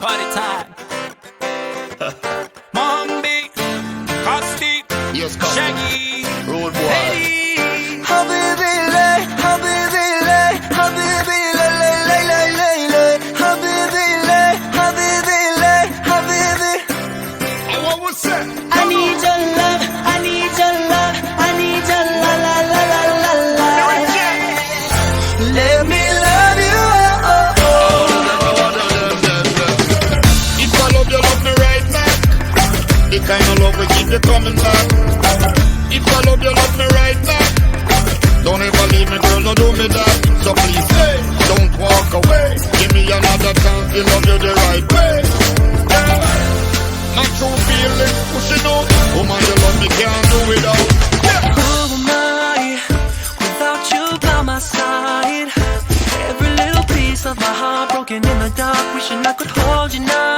Party time. Mombi, Costi, Yes, Shaggy, Road boy. Eddie. Habibi lay, habibi lay, habibi lay, lay, lay, lay, lay, habibi lay, habibi lay, habibi. And what was that? I need your love, I need your love, I need your la la la la la la. Let me love you, oh, oh, oh. If I love you, love me right back. The kind of love we keep you coming back. If I love you, love me right back. Don't ever leave me, girl, no do me that. So please, hey, don't walk away. Give me another chance to love you the right way. Yeah. My true feeling, pushing out. Woman, you love me, can't do without. Yeah. Who am I without you by my side? Every little piece of my heart broken in the dark, wishing I could hold you now.